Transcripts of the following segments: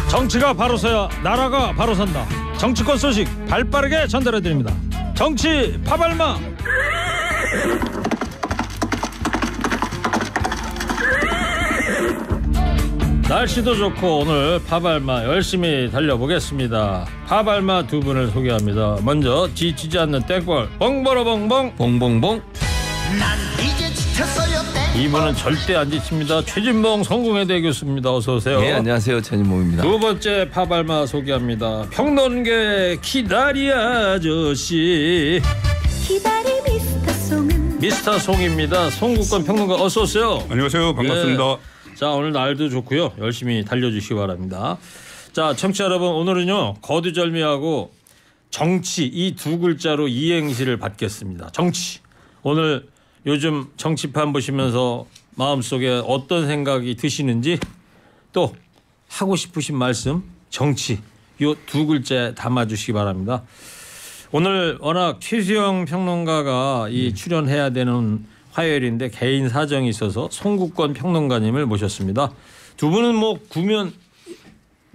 정치가 바로 서야 나라가 바로 선다. 정치권 소식 발빠르게 전달해드립니다. 정치 파발마. 날씨도 좋고 오늘 파발마 열심히 달려보겠습니다. 파발마 두 분을 소개합니다. 먼저 지치지 않는 땡벌 봉버러봉봉 봉봉봉. 난 이제 지쳤어요. 이분은 절대 안 지칩니다. 최진봉 성공회대 교수입니다. 어서 오세요. 네, 안녕하세요. 최진봉입니다. 두 번째 파발마 소개합니다. 평론계 기다리 아저씨 기다리 미스터 송은 미스터 송입니다. 송국권 평론가 어서 오세요. 안녕하세요. 반갑습니다. 네. 자, 오늘 날도 좋고요. 열심히 달려주시기 바랍니다. 자, 청취자 여러분, 오늘은요 거두절미하고 정치 이 두 글자로 이행시를 받겠습니다. 정치. 오늘 요즘 정치판 보시면서 마음속에 어떤 생각이 드시는지 또 하고 싶으신 말씀 정치 요 두 글자에 담아주시기 바랍니다. 오늘 워낙 최수영 평론가가 이 출연해야 되는 화요일인데 개인 사정이 있어서 송국권 평론가님을 모셨습니다. 두 분은 뭐 구면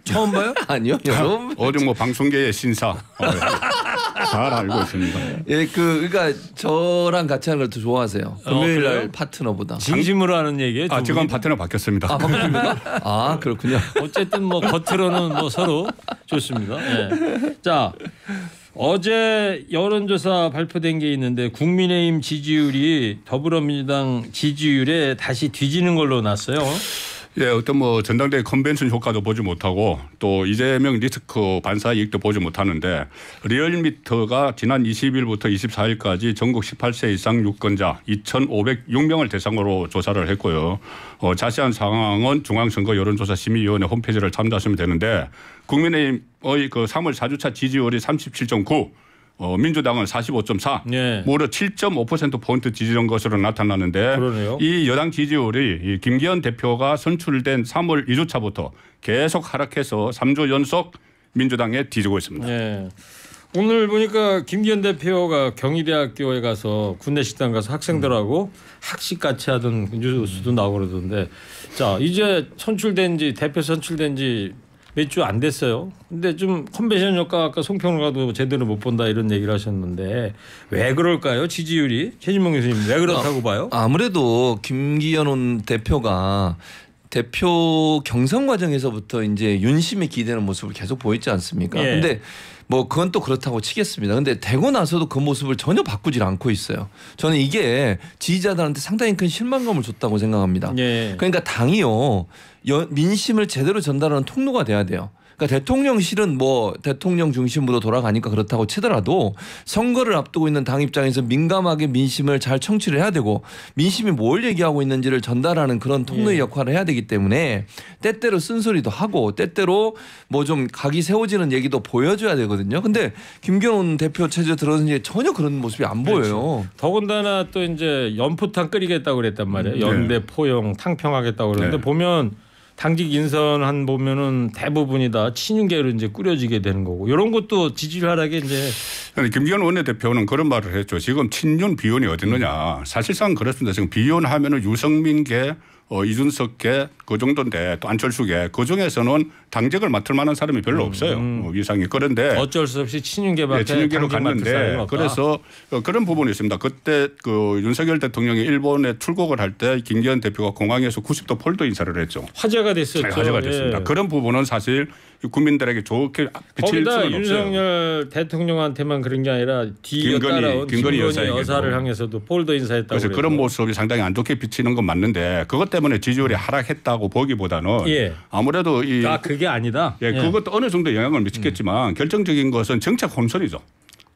처음 봐요? 아니요. 여러분. 어디 뭐 방송계의 신사 잘 알고 있습니다. 예, 그러니까 저랑 같이 하는 걸 더 좋아하세요. 금요일 날 그래요? 파트너보다. 진심으로 하는 얘기예요. 두 지금 분이? 파트너 바뀌었습니다. 아, 바쁩니까? 아, 그렇군요. 어쨌든 뭐 겉으로는 뭐 서로 좋습니다. 예. 자, 어제 여론조사 발표된 게 있는데 국민의힘 지지율이 더불어민주당 지지율에 다시 뒤지는 걸로 났어요. 예, 어떤 뭐 전당대회 컨벤션 효과도 보지 못하고 또 이재명 리스크 반사 이익도 보지 못하는데 리얼미터가 지난 20일부터 24일까지 전국 18세 이상 유권자 2,506명을 대상으로 조사를 했고요. 자세한 상황은 중앙선거 여론조사 심의위원회 홈페이지를 참조하시면 되는데 국민의힘의 그 3월 4주차 지지율이 37.9. 민주당은 45.4, 네. 무려 7.5%포인트 지지한 것으로 나타났는데 그러네요. 이 여당 지지율이 이 김기현 대표가 선출된 3월 2주차부터 계속 하락해서 3주 연속 민주당에 뒤지고 있습니다. 네. 오늘 보니까 김기현 대표가 경희대학교에 가서 군내식당 가서 학생들하고 학식 같이 하던 뉴스도 나오고 그러던데 자 이제 대표 선출된 지 몇 주 안 됐어요. 근데 좀 컨벤션 효과 아까 송평론가도 제대로 못 본다 이런 얘기를 하셨는데 왜 그럴까요? 지지율이 최진봉 교수님 왜 그렇다고 봐요? 아무래도 김기현 대표가 대표 경선 과정에서부터 이제 윤심에 기대는 모습을 계속 보였지 않습니까? 예. 근데 뭐 그건 또 그렇다고 치겠습니다. 근데 되고 나서도 그 모습을 전혀 바꾸질 않고 있어요. 저는 이게 지지자들한테 상당히 큰 실망감을 줬다고 생각합니다. 예. 그러니까 당이요 민심을 제대로 전달하는 통로가 돼야 돼요. 그러니까 대통령실은 뭐 대통령 중심으로 돌아가니까 그렇다고 치더라도 선거를 앞두고 있는 당 입장에서 민감하게 민심을 잘 청취를 해야 되고 민심이 뭘 얘기하고 있는지를 전달하는 그런 통로의 역할을 해야 되기 때문에 때때로 쓴소리도 하고 때때로 뭐 좀 각이 세워지는 얘기도 보여줘야 되거든요. 근데 김기현 대표 체제 들어선 이제 전혀 그런 모습이 안 보여요. 더군다나 또 이제 연포탕 끓이겠다고 그랬단 말이에요. 연대 포용 탕평하겠다고 그러는데 네. 보면 당직 인선한 보면은 대부분이 다 친윤계로 이제 꾸려지게 되는 거고 이런 것도 지지율 하락에 이제 김기현 원내대표는 그런 말을 했죠. 지금 친윤 비윤이 어디 있느냐. 사실상 그렇습니다. 지금 비윤 하면은 유승민계 이준석계 그 정도인데 또 안철수계 그중에서는 당직을 맡을 만한 사람이 별로 없어요. 이상이. 그런데 어쩔 수 없이 친윤계밖에 친윤계로 당직 맡을 사람이 갔는데 없다. 그래서 그런 부분이 있습니다. 그때 그 윤석열 대통령이 일본에 출국을 할 때 김기현 대표가 공항에서 90도 폴더 인사를 했죠. 화제가 됐었죠. 네, 화제가 됐습니다. 예. 그런 부분은 사실 국민들에게 좋게 비칠 거기다 수는 없어요. 윤석열 대통령한테만 그런 게 아니라 뒤에 따라온 김건희 여사를 여사에게도. 향해서도 폴더 인사했다고 그래서 그래서 그런 모습이 상당히 안 좋게 비치는 건 맞는데 그것 때문에 지지율이 하락했다고 보기보다는 예. 아무래도 그게 아니다. 예, 그것도 어느 정도 영향을 미치겠지만 결정적인 것은 정책 혼선이죠.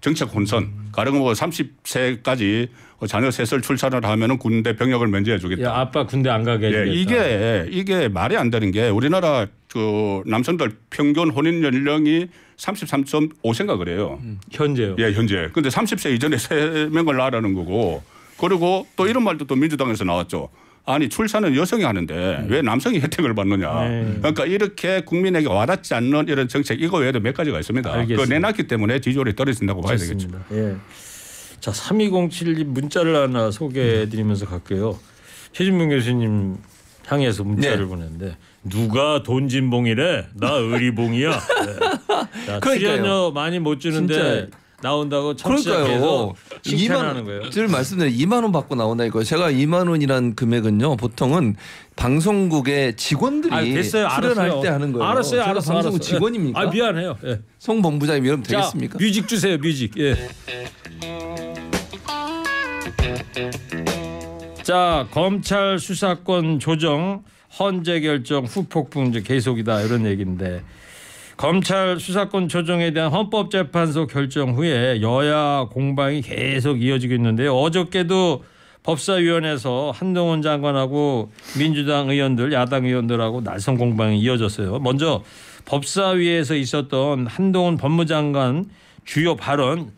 정책 혼선. 가령 뭐 30세까지 자녀 셋을 출산을 하면은 군대 병역을 면제해 주겠다. 야, 아빠 군대 안 가게 해주겠다. 이게 말이 안 되는 게 우리나라 그 남성들 평균 혼인 연령이 33.5세인가 그래요. 현재요. 예, 현재. 근데 30세 이전에 3명을 낳으라는 거고 그리고 또 이런 말도 또 민주당에서 나왔죠. 아니 출산은 여성이 하는데 왜 남성이 혜택을 받느냐. 그러니까 이렇게 국민에게 와닿지 않는 이런 정책 이거 외에도 몇 가지가 있습니다. 알겠습니다. 그거 내놨기 때문에 지지율이 떨어진다고 봐야 되겠죠. 예. 자 3207님 문자를 하나 소개해드리면서 갈게요. 최진봉 교수님 향해서 문자를 네. 보냈는데 누가 돈진봉이래? 나 의리봉이야. 네. 자, 그러니까요. 출연료 많이 못 주는데 진짜. 나온다고 청취자께서 칭찬하는 거예요. 늘 말씀드린 2만 원 받고 나온다 이거. 제가 2만 원이란 금액은요 보통은 방송국의 직원들이 됐어요. 출연할 알았어요. 때 하는 거예요. 알았어요. 제가 알았어. 방송국 알았어. 직원입니까? 아 미안해요. 예. 송 본부장님 이러면 되겠습니까? 자, 뮤직 주세요. 뮤직. 예. 자, 검찰 수사권 조정 헌재 결정 후폭풍 이제 계속이다 이런 얘기인데 검찰 수사권 조정에 대한 헌법재판소 결정 후에 여야 공방이 계속 이어지고 있는데요. 어저께도 법사위원회에서 한동훈 장관하고 민주당 의원들, 야당 의원들하고 날선 공방이 이어졌어요. 먼저 법사위에서 있었던 한동훈 법무장관 주요 발언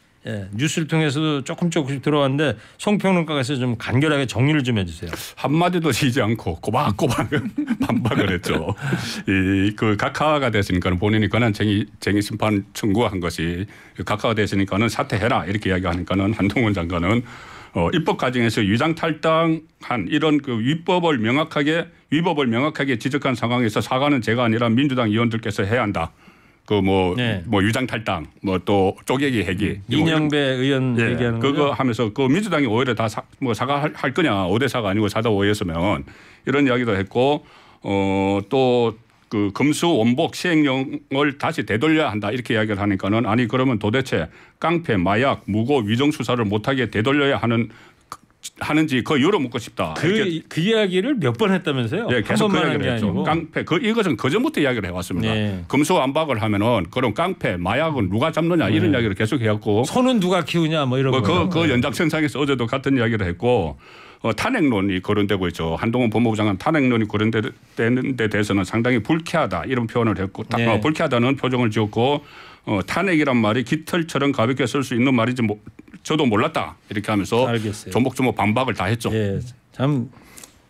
뉴스를 통해서도 조금씩 들어왔는데 송평론가께서 좀 간결하게 정리를 좀 해주세요. 한마디도 지지 않고 꼬박꼬박 반박을 했죠. 그 각하가 됐으니까 본인이 권한 쟁의 심판 청구한 것이 각하가 됐으니까는 사퇴해라 이렇게 이야기하니까는 한동훈 장관은 입법 과정에서 위장 탈당한 이런 그 위법을 명확하게 지적한 상황에서 사과는 제가 아니라 민주당 의원들께서 해야 한다. 뭐 위장 탈당, 뭐 또 쪼개기 해기. 이명배 의원 얘기하는 거죠. 그거 하면서 그 민주당이 오히려 다 사과할 거냐 5대4가 아니고 4대5였으면 이런 이야기도 했고 또 그 금수 원복 시행령을 다시 되돌려야 한다 이렇게 이야기를 하니까는 아니 그러면 도대체 깡패, 마약, 무고, 위정 수사를 못하게 되돌려야 하는지 그 이유로 묻고 싶다. 그 이야기를 몇 번 했다면서요? 네, 계속 그 한 이야기를 했죠. 아니고. 깡패 이것은 그전부터 이야기를 해왔습니다. 네. 금수완박을 하면은 그럼 깡패, 마약은 누가 잡느냐 이런 이야기를 계속 해왔고 소는 누가 키우냐 뭐 이런 거. 그 연장선상에서 어제도 같은 이야기를 했고 탄핵론이 거론되고 있죠. 한동훈 법무부 장관 탄핵론이 거론되는 데 대해서는 상당히 불쾌하다 이런 표현을 했고 불쾌하다는 표정을 지었고 탄핵이란 말이 깃털처럼 가볍게 쓸 수 있는 말인지 저도 몰랐다 이렇게 하면서 알겠어요. 조목조목 반박을 다 했죠. 예, 참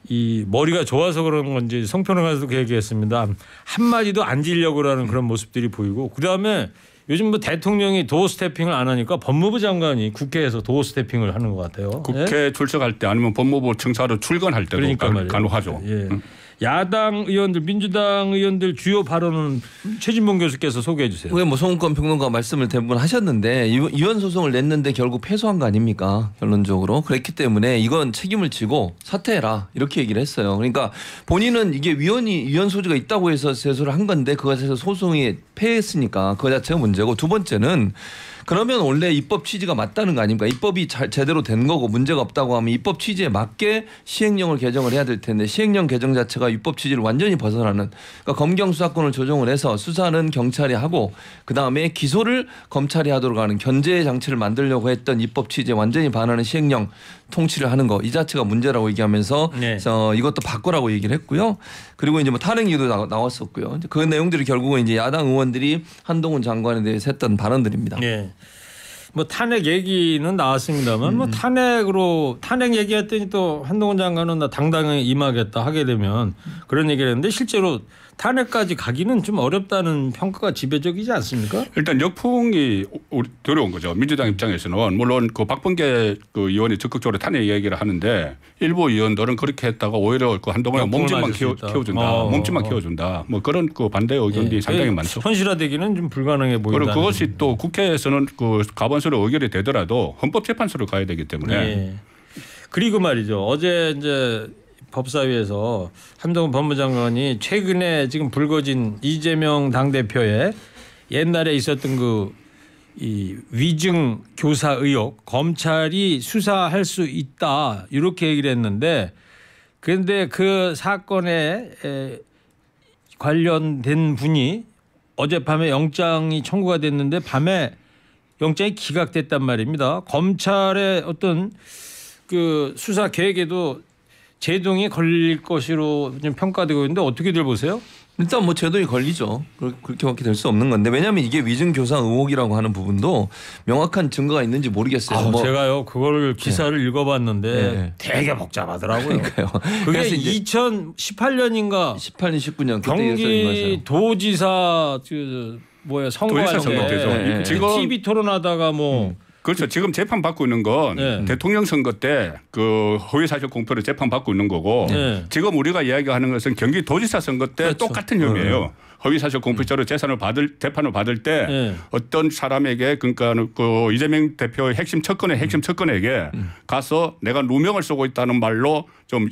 이 머리가 좋아서 그런 건지 송평론가도 그 얘기했습니다. 한 마디도 안 지려고 하는 그런 모습들이 보이고 그다음에 요즘 뭐 대통령이 도어 스태핑을 안 하니까 법무부 장관이 국회에서 도어 스태핑을 하는 것 같아요. 국회 출석할 때 아니면 법무부 청사로 출근할 때도 그러니까 간혹 하죠. 예. 야당 의원들, 민주당 의원들 주요 발언은 최진봉 교수께서 소개해 주세요. 왜 뭐 송은권 평론가 말씀을 대부분 하셨는데 이원 소송을 냈는데 결국 패소한 거 아닙니까? 결론적으로 그랬기 때문에 이건 책임을 지고 사퇴해라 이렇게 얘기를 했어요. 그러니까 본인은 이게 위헌 소지가 있다고 해서 제소를 한 건데 그것에서 소송이 패했으니까 그거 자체가 문제고 두 번째는 그러면 원래 입법 취지가 맞다는 거 아닙니까? 입법이 제대로 된 거고 문제가 없다고 하면 입법 취지에 맞게 시행령을 개정을 해야 될 텐데 시행령 개정 자체가 입법 취지를 완전히 벗어나는 그러니까 검경 수사권을 조정을 해서 수사는 경찰이 하고 그다음에 기소를 검찰이 하도록 하는 견제 장치를 만들려고 했던 입법 취지에 완전히 반하는 시행령 통치를 하는 거 이 자체가 문제라고 얘기하면서 이것도 바꾸라고 얘기를 했고요. 그리고 이제 뭐 탄핵 이유도 나왔었고요. 그 내용들이 결국은 이제 야당 의원들이 한동훈 장관에 대해서 했던 발언들입니다. 네. 뭐 탄핵 얘기는 나왔습니다만 뭐 탄핵 얘기했더니 또 한동훈 장관은 나 당당히 임하겠다 하게 되면 그런 얘기를 했는데 실제로 탄핵까지 가기는 좀 어렵다는 평가가 지배적이지 않습니까? 일단 역풍이 들어온 거죠. 민주당 입장에서는 물론 그 박범계 그 의원이 적극적으로 탄핵 얘기를 하는데 일부 의원들은 그렇게 했다가 오히려 그 한동훈 몸집만 키워준다. 몸집만 키워준다. 뭐 그런 그 반대 의견이 상당히 많죠. 현실화되기는 좀 불가능해 보인다. 그리고 그것이 또 국회에서는 그 가반수로 의결이 되더라도 헌법재판소로 가야 되기 때문에. 네. 그리고 말이죠. 어제 이제 법사위에서 한동훈 법무장관이 최근에 지금 불거진 이재명 당대표의 옛날에 있었던 이 위증 교사 의혹 검찰이 수사할 수 있다 이렇게 얘기를 했는데 그런데 그 사건에 관련된 분이 어젯밤에 영장이 청구가 됐는데 밤에 영장이 기각됐단 말입니다. 검찰의 어떤 그 수사 계획에도 제동이 걸릴 것으로 좀 평가되고 있는데 어떻게들 보세요? 일단 뭐 제동이 걸리죠. 그렇게밖에 될 수 없는 건데 왜냐하면 이게 위증 교사 의혹이라고 하는 부분도 명확한 증거가 있는지 모르겠어요. 제가요 그거를 기사를 읽어봤는데 되게 복잡하더라고요. 그러니까요. 그게 2018년인가 18년 19년 경기 도지사 선거할 때 지금 TV 토론하다가 뭐 그렇죠. 지금 재판 받고 있는 건 네. 대통령 선거 때 그 허위사실 공표를 재판 받고 있는 거고 네. 지금 우리가 이야기하는 것은 경기도지사 선거 때 그렇죠. 똑같은 혐의예요. 허위사실 공표죄로 재판을 받을 때 네. 어떤 사람에게 그러니까 그 이재명 대표의 핵심 척건에게 가서 내가 누명을 쓰고 있다는 말로 좀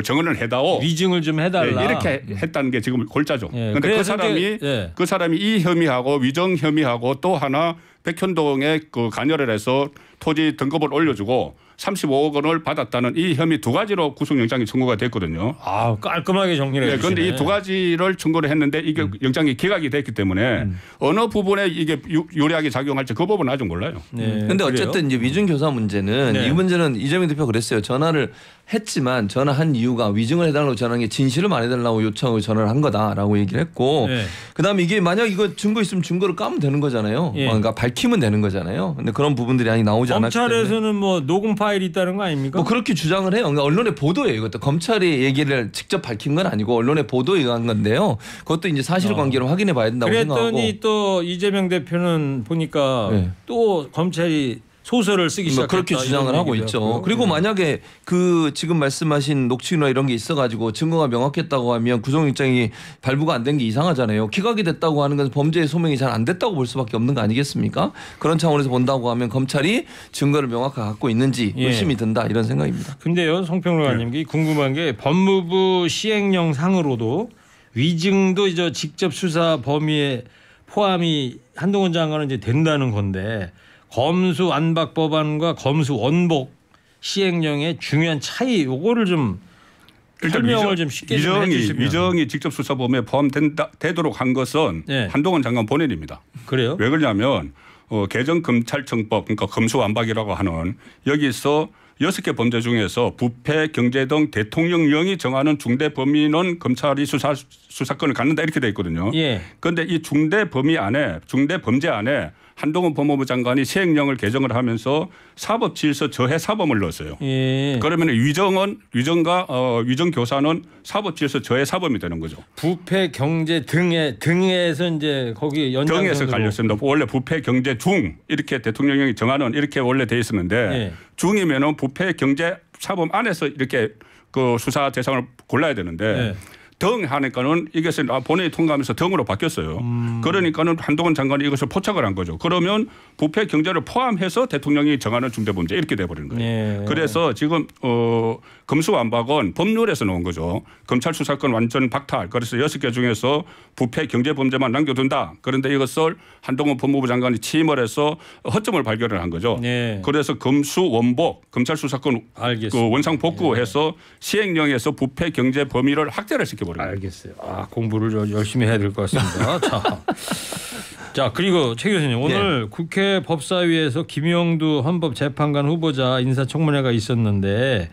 정언을 해다오. 위증을 좀 해달라. 네, 이렇게 했다는 게 지금 골자죠. 예, 그런데 그래서 이제, 그 사람이 이 혐의하고 위정 혐의하고 또 하나 백현동에 그 관여를 해서 토지 등급을 올려주고 35억 원을 받았다는 이 혐의 두 가지로 구속영장이 청구가 됐거든요. 아 깔끔하게 정리를 네, 해주시네. 그런데 이 두 가지를 청구를 했는데 이게 영장이 기각이 됐기 때문에 어느 부분에 이게 유리하게 작용할지 그 부분은 아직 몰라요. 네, 근데 그래요? 어쨌든 이제 위증 교사 문제는 네. 이 문제는 이재명 대표가 그랬어요. 전화를 했지만 전화한 이유가 위증을 해달라고 전화한 게 진실을 말해달라고 요청하고 전화를 한 거다라고 얘기를 했고 네. 그다음에 이게 만약 이거 증거 있으면 증거를 까면 되는 거잖아요. 예. 그러니까 밝히면 되는 거잖아요. 근데 그런 부분들이 아직 나오지 않았기 때문에 검찰에서는 뭐 녹음 파일이 있다는 거 아닙니까? 뭐 그렇게 주장을 해요. 그러니까 언론의 보도예요. 이것도 검찰이 얘기를 직접 밝힌 건 아니고 언론의 보도에 의한 건데요. 그것도 이제 사실관계를 확인해 봐야 된다고 생각하고. 그랬더니 또 이재명 대표는 보니까 네. 또 검찰이 소설을 쓰기 뭐 시작했다. 그렇게 주장을 이런 하고 얘기도 있죠. 하고요. 그리고 네. 만약에 그 지금 말씀하신 녹취나 이런 게 있어가지고 증거가 명확했다고 하면 구속영장이 발부가 안 된 게 이상하잖아요. 기각이 됐다고 하는 건 범죄의 소명이 잘 안 됐다고 볼 수밖에 없는 거 아니겠습니까? 그런 차원에서 본다고 하면 검찰이 증거를 명확하게 갖고 있는지 예. 의심이 든다 이런 생각입니다. 근데요, 송평론가님 궁금한 게 법무부 시행령 상으로도 위증도 이제 직접 수사 범위에 포함이 한동훈 장관은 이제 된다는 건데 검수 안박 법안과 검수 원복 시행령의 중요한 차이 요거를 좀 설명을 좀 쉽게 좀 해주시면. 위정이 직접 수사 범위에 포함되도록 한 것은 네. 한동훈 장관 본인입니다. 그래요? 왜 그러냐면 개정검찰청법 그러니까 검수완박이라고 하는 여기서 6개 범죄 중에서 부패, 경제 등 대통령령이 정하는 중대 범위는 검찰이 수사권을 갖는다 이렇게 돼 있거든요. 그런데 이 중대 범위 안에 중대 범죄 안에 한동훈 법무부 장관이 시행령을 개정을 하면서 사법질서 저해 사범을 넣었어요. 예. 그러면 위정과 위정교사는 사법질서 저해 사범이 되는 거죠. 부패 경제 등에서 이제 거기 연장선으로 등에서 갈렸습니다. 원래 부패 경제 중 이렇게 대통령령이 정하는 이렇게 원래 돼 있었는데 예. 중이면은 부패 경제 사범 안에서 이렇게 그 수사 대상을 골라야 되는데 예. 등 하니까는 이것을 본회의 통과하면서 등으로 바뀌었어요. 그러니까는 한동훈 장관이 이것을 포착을 한 거죠. 그러면 부패 경제를 포함해서 대통령이 정하는 중대범죄 이렇게 돼버리는 거예요. 예. 그래서 지금 검수완박은 법률에서 나온 거죠. 검찰 수사권 완전 박탈. 그래서 6개 중에서 부패 경제범죄만 남겨둔다. 그런데 이것을 한동훈 법무부 장관이 취임을 해서 허점을 발견을 한 거죠. 예. 그래서 검수원복 검찰 수사권 알겠습니다. 그 원상 복구해서 시행령에서 부패 경제 범위를 확대를 시켜버립니다. 알겠어요. 공부를 열심히 해야 될 것 같습니다. 자 그리고 최 교수님 오늘 국회 법사위에서 김영두 헌법재판관 후보자 인사청문회가 있었는데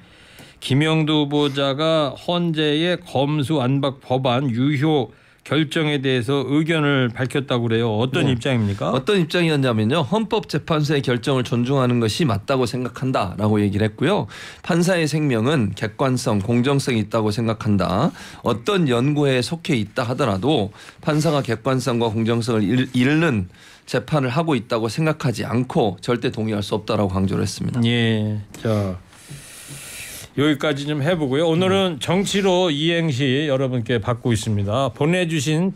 김영두 후보자가 헌재의 검수안박 법안 유효 결정에 대해서 의견을 밝혔다고 그래요. 어떤 입장입니까? 어떤 입장이었냐면요. 헌법재판소의 결정을 존중하는 것이 맞다고 생각한다라고 얘기를 했고요. 판사의 생명은 객관성, 공정성이 있다고 생각한다. 어떤 연구회에 속해 있다 하더라도 판사가 객관성과 공정성을 잃는 재판을 하고 있다고 생각하지 않고 절대 동의할 수 없다라고 강조를 했습니다. 예. 자 여기까지 좀 해보고요. 오늘은 정치로 이행시 여러분께 받고 있습니다. 보내주신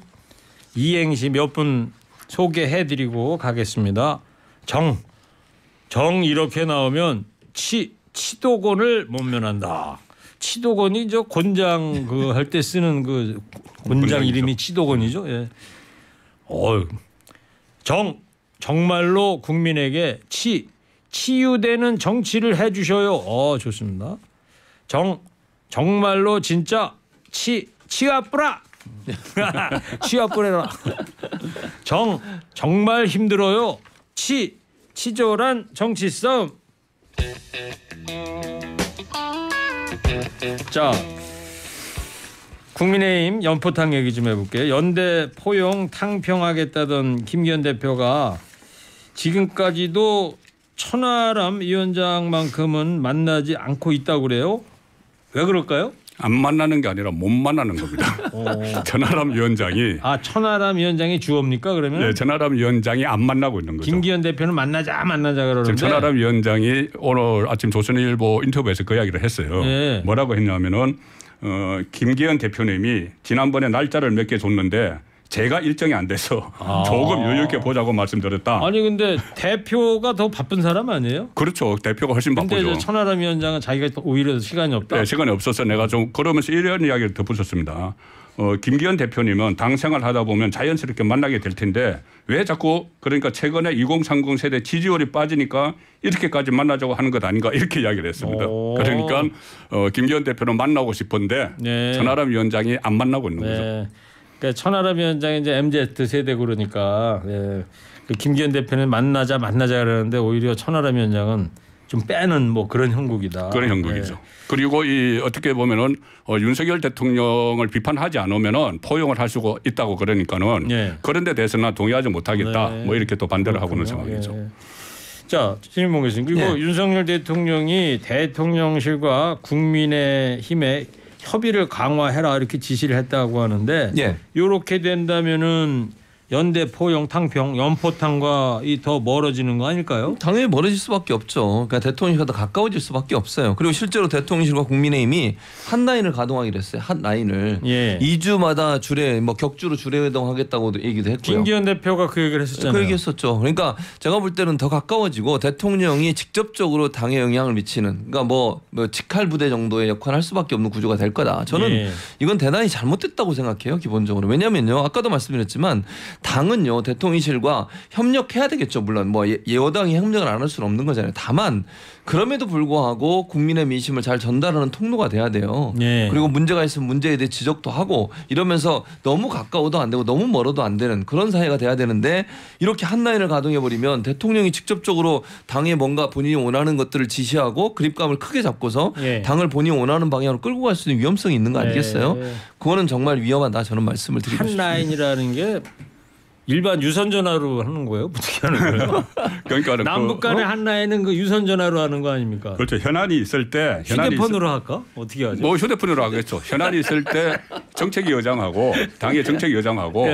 이행시 몇 분 소개해드리고 가겠습니다. 정 이렇게 나오면 치도곤을 못 면한다. 치도곤이 저 곤장 그 할 때 쓰는 그 곤장 이름이 치도곤이죠. 예. 정말로 국민에게 치유되는 정치를 해주셔요. 좋습니다. 정말로 진짜 치아뿌라 치아뿌레라. 정말 힘들어요. 치졸한 정치 싸움. 자 국민의힘 연포탕 얘기 좀 해볼게요. 연대 포용 탕평하겠다던 김기현 대표가 지금까지도 천하람 위원장만큼은 만나지 않고 있다고 그래요. 왜 그럴까요? 안 만나는 게 아니라 못 만나는 겁니다. 천하람 위원장이 천하람 위원장이 주업니까 그러면? 네, 천하람 위원장이 안 만나고 있는 거죠. 김기현 대표는 만나자 그러는데 지금 천하람 위원장이 오늘 아침 조선일보 인터뷰에서 그 이야기를 했어요. 네. 뭐라고 했냐면은 김기현 대표님이 지난번에 날짜를 몇 개 줬는데 제가 일정이 안 돼서 조금 여유 있게 보자고 말씀드렸다. 아니 근데 대표가 더 바쁜 사람 아니에요? 그렇죠. 대표가 훨씬 근데 바쁘죠. 천하람 위원장은 자기가 오히려 시간이 없다. 네, 시간이 없어서 내가 좀 그러면서 이런 이야기를 덧붙였습니다. 김기현 대표님은 당 생활하다 보면 자연스럽게 만나게 될 텐데 왜 자꾸 그러니까 최근에 2030 세대 지지율이 빠지니까 이렇게까지 만나자고 하는 것 아닌가 이렇게 이야기를 했습니다. 그러니까 김기현 대표는 만나고 싶은데 네. 천하람 위원장이 안 만나고 있는 거죠. 네. 그러니까 천하람 위원장이 이제 MZ 세대 그러니까 그 김기현 대표는 만나자 그러는데 오히려 천하람 위원장은 좀 빼는 뭐 그런 형국이다. 그런 형국이죠. 그리고 이 어떻게 보면은 윤석열 대통령을 비판하지 않으면은 포용을 할 수가 있다고 그러니까는 그런 데 대해서는 동의하지 못하겠다. 뭐 이렇게 또 반대를 하고는 상황이죠. 자, 신인봉 교수님 그리고 윤석열 대통령이 대통령실과 국민의힘에 협의를 강화해라 이렇게 지시를 했다고 하는데 이렇게 된다면은 연대 포용 탕평 연포탕과 더 멀어지는 거 아닐까요? 당연히 멀어질 수밖에 없죠. 그러니까 대통령실과 더 가까워질 수밖에 없어요. 그리고 실제로 대통령실과 국민의힘이 한 라인을 가동하기로 했어요. 한 라인을 2주마다 격주로 주례회동하겠다고도 얘기도 했고요. 김기현 대표가 그 얘기를 했었잖아요. 그 얘기했었죠. 그러니까 제가 볼 때는 더 가까워지고 대통령이 직접적으로 당에 영향을 미치는 그러니까 뭐 직할 부대 정도의 역할을 할 수밖에 없는 구조가 될 거다. 저는 이건 대단히 잘못됐다고 생각해요. 기본적으로. 왜냐하면요. 아까도 말씀드렸지만 당은요 대통령실과 협력해야 되겠죠. 물론 뭐 여당이 협력을 안 할 수는 없는 거잖아요. 다만 그럼에도 불구하고 국민의 민심을 잘 전달하는 통로가 돼야 돼요. 그리고 문제가 있으면 문제에 대해 지적도 하고 이러면서 너무 가까워도 안 되고 너무 멀어도 안 되는 그런 사회가 돼야 되는데 이렇게 한 라인을 가동해버리면 대통령이 직접적으로 당에 뭔가 본인이 원하는 것들을 지시하고 그립감을 크게 잡고서 당을 본인이 원하는 방향으로 끌고 갈 수 있는 위험성이 있는 거 아니겠어요? 그거는 정말 위험하다 저는 말씀을 드리고 싶습니다. 한 라인이라는 게 일반 유선 전화로 하는 거예요? 어떻게 하는 거예요? 그러니까 남북 간의 한 라인은 그 유선 전화로 하는 거 아닙니까? 그렇죠. 현안이 있을 때 휴대폰으로 할까? 어떻게 하죠? 뭐 휴대폰으로 하겠죠. 현안이 있을 때 정책위 의장하고 당의 정책위 의장하고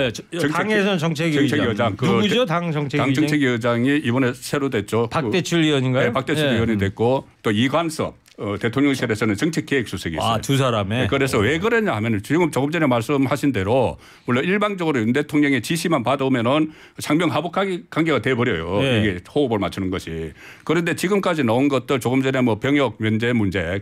당에서는 정책위 의장. 누구죠? 당 정책위 의장이 이번에 새로 됐죠. 박대출 의원인가요? 네, 박대출 의원이 됐고 또 이관섭 대통령실에서는 정책기획수석이 있어요. 두 사람에. 그래서 왜 그러냐 하면 지금 조금 전에 말씀하신 대로 물론 일방적으로 윤 대통령의 지시만 받아오면은 상병하복 관계가 돼버려요. 이게 호흡을 맞추는 것이. 그런데 지금까지 나온 것들 조금 전에 뭐 병역 면제 문제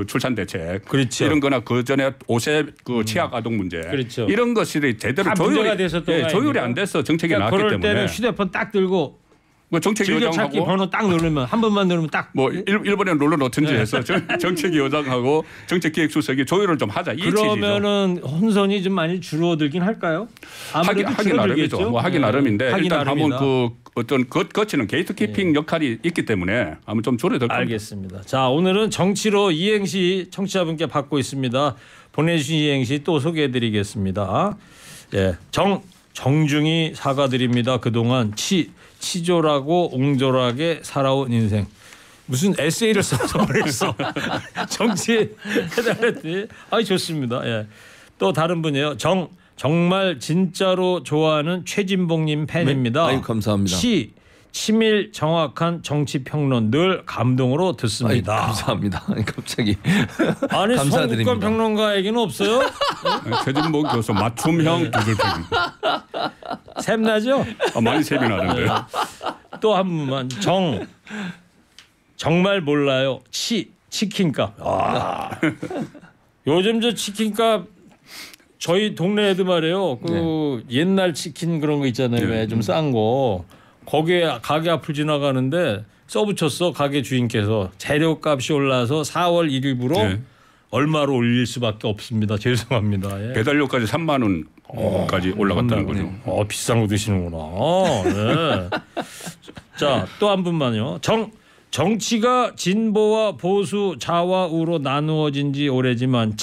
출산 대책 이런 거나 그 전에 5세 치약 아동 문제 이런 것들이 제대로 조율이 안 돼서 정책이 나왔기 때문에. 그럴 때는 휴대폰 딱 들고 뭐 정책위 의장하고 번호 딱 누르면 한 번만 누르면 딱 뭐 일본에 눌러 놓든지 해서 정책위 의장하고 정책기획수석이 조율을 좀 하자 이 그러면은 혼선이 좀 많이 줄어들긴 할까요? 하기 나름이죠. 뭐 하기 나름인데 일단 한번 그 어떤 거치는 게이트키핑 역할이 있기 때문에 한번 좀 줄여들 겁니다. 알겠습니다. 자 오늘은 정치로 이행시 청취자분께 받고 있습니다. 보내주신 이행시 또 소개해드리겠습니다. 정중히 사과드립니다. 그동안 치졸하고 옹졸하게 살아온 인생. 무슨 에세이를 써서 그랬어. 정치 해달랬더니 좋습니다. 또 다른 분이에요. 정말 진짜로 좋아하는 최진봉님 팬입니다. 감사합니다. 치밀 정확한 정치 평론 늘 감동으로 듣습니다. 감사합니다. 갑자기 아니 감사드립니다. 성국권 평론가에게는 없어요? 최진봉 교수 맞춤형 두들패기. 샘나죠? 많이 샘이 나는데. 또 한 분만 정말 몰라요. 치킨값. 요즘 저 치킨값 저희 동네 애들 말이에요. 옛날 치킨 그런 거 있잖아요. 왜 좀 싼 거. 거기에 가게 앞을 지나가는데 써붙였어. 가게 주인께서 재료값이 올라서 4월 1일부로 얼마로 올릴 수밖에 없습니다. 죄송합니다. 배달료까지 3만 원까지 올라갔다는 거죠. 비싼 거 드시는구나. 자, 또 한 분만요. 정치가 진보와 보수, 좌와 우로 나누어진 지 오래지만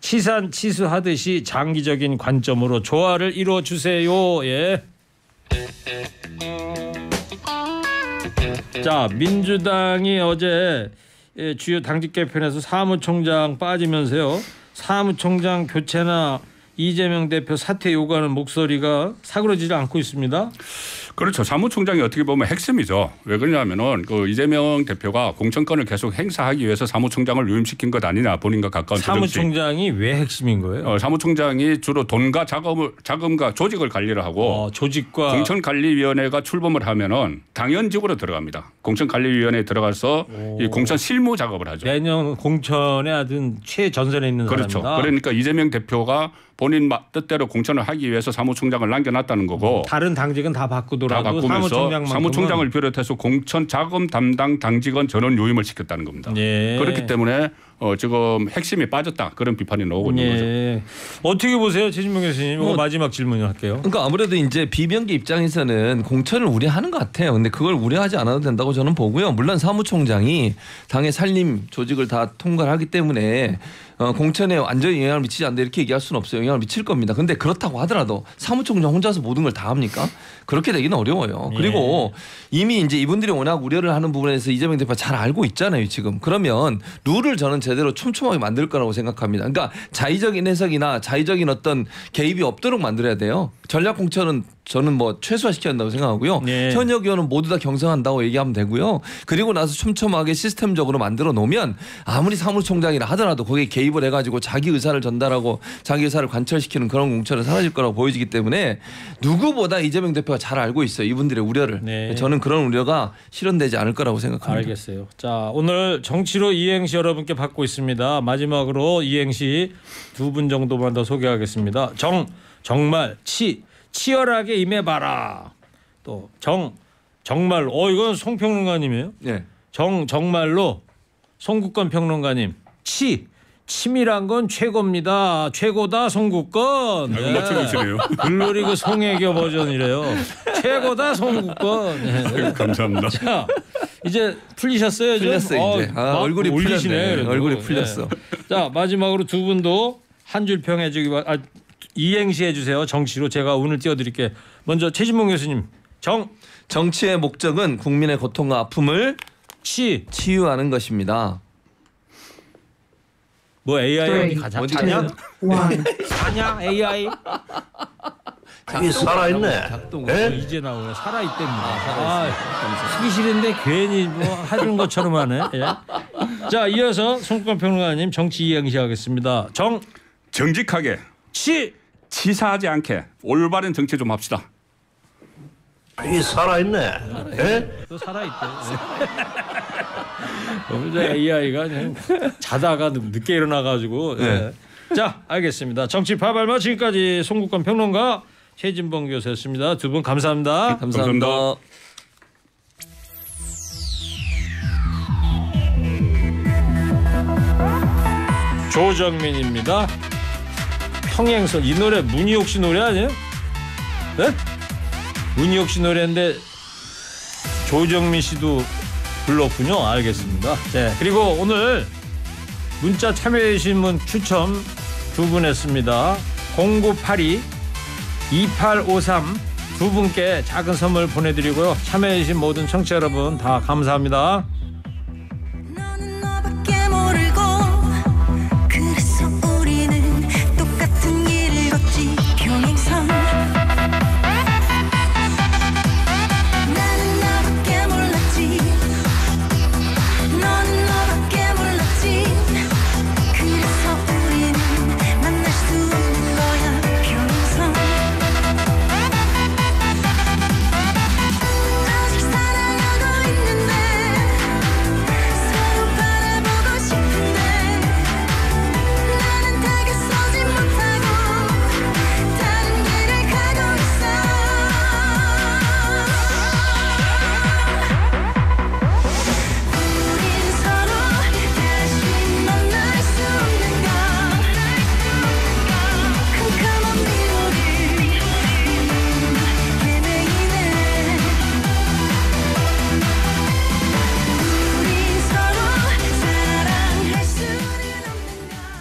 치산치수하듯이 장기적인 관점으로 조화를 이루어주세요. 자, 민주당이 어제 주요 당직 개편에서 사무총장 빠지면서요. 사무총장 교체나 이재명 대표 사퇴 요구하는 목소리가 사그러지지 않고 있습니다. 그렇죠. 사무총장이 어떻게 보면 핵심이죠. 왜 그러냐면은 그 이재명 대표가 공천권을 계속 행사하기 위해서 사무총장을 유임시킨 것 아니냐 본인과 가까운 사무총장이 왜 핵심인 거예요? 사무총장이 주로 돈과 자금과 조직을 관리를 하고 조직과 공천관리위원회가 출범을 하면은 당연직으로 들어갑니다. 공천관리위원회에 들어가서 이 공천 실무 작업을 하죠. 내년 공천에 아주 최전선에 있는 그렇죠. 사람이다. 그러니까 이재명 대표가 본인 뜻대로 공천을 하기 위해서 사무총장을 남겨놨다는 거고 다른 당직은 다 바꾸더라도 다 바꾸면서 사무총장을 비롯 비롯해서 공천 자금 담당 당직원 전원 유임을 시켰다는 겁니다. 예. 그렇기 때문에 지금 핵심이 빠졌다 그런 비판이 나오고 있는 예. 어떻게 보세요, 최진봉 교수님? 마지막 질문 할게요. 그러니까 아무래도 이제 비명계 입장에서는 공천을 우려하는 것 같아요. 근데 그걸 우려하지 않아도 된다고 저는 보고요. 물론 사무총장이 당의 살림 조직을 다 통과를 하기 때문에 공천에 완전히 영향을 미치지 않는다 이렇게 얘기할 수는 없어요. 영향을 미칠 겁니다. 근데 그렇다고 하더라도 사무총장 혼자서 모든 걸 다 합니까? 그렇게 되기는 어려워요. 그리고 이미 이제 이분들이 워낙 우려를 하는 부분에서 이재명 대표가 잘 알고 있잖아요. 지금. 그러면 룰을 저는 제대로 촘촘하게 만들 거라고 생각합니다. 그러니까 자의적인 해석이나 자의적인 어떤 개입이 없도록 만들어야 돼요. 전략 공천은 저는 뭐 최소화시켜야 한다고 생각하고요. 현역 의원은 모두 다 경선한다고 얘기하면 되고요. 그리고 나서 촘촘하게 시스템적으로 만들어 놓으면 아무리 사무총장이라 하더라도 거기에 개입을 해가지고 자기 의사를 전달하고 자기 의사를 관철시키는 그런 공천은 사라질 거라고 보여지기 때문에 누구보다 이재명 대표가 잘 알고 있어요. 이분들의 우려를. 저는 그런 우려가 실현되지 않을 거라고 생각합니다. 알겠어요. 자, 오늘 정치로 이행시 여러분께 받고 있습니다. 마지막으로 이행시 두 분 정도만 더 소개하겠습니다. 정말 치열하게 임해봐라. 또 정말로 이건 송평론가님이에요. 네. 정말로 송국건 평론가님. 치밀한 건 최고입니다. 최고다 송국건. 맞춰주시네요. 블루리그 송혜교 버전이래요. 최고다 송국건. 네. 감사합니다. 자, 이제 풀리셨어요? 풀렸어요 이제. 얼굴이 풀렸네. 얼굴이 풀렸어. 자, 마지막으로 두 분도 한 줄 평해주기 이행시 해주세요. 정치로 제가 운을 띄워드릴게요. 먼저 최진봉 교수님. 정치의 목적은 국민의 고통과 아픔을 치유하는 것입니다. 뭐 AI 가자. 어디 자냐? 가세요? 사냐 AI? 이 살아있네. 이제 나오네. 살아있답니다. 하기 싫은데 괜히 뭐 하는 것처럼 하네. 예. 자, 이어서 송국건 평론가님 정치 이행시 하겠습니다. 정직하게 치사하지 않게 올바른 정치 좀 합시다. 이 살아있네. 또 살아있대. 이제 AI가 그냥 자다가 늦게 일어나가지고. 네. 자, 알겠습니다. 정치 파발마 지금까지 송국건 평론가 최진봉 교수였습니다. 두 분 감사합니다. 감사합니다. 조정민입니다. 평행선. 이 노래 문희옥 씨 노래 아니에요? 네? 문희옥 씨 노래인데 조정민 씨도 불렀군요. 알겠습니다. 네. 그리고 오늘 문자 참여해주신 분 추첨 두 분 했습니다. 0982 2853 두 분께 작은 선물 보내드리고요. 참여해주신 모든 청취자 여러분 다 감사합니다.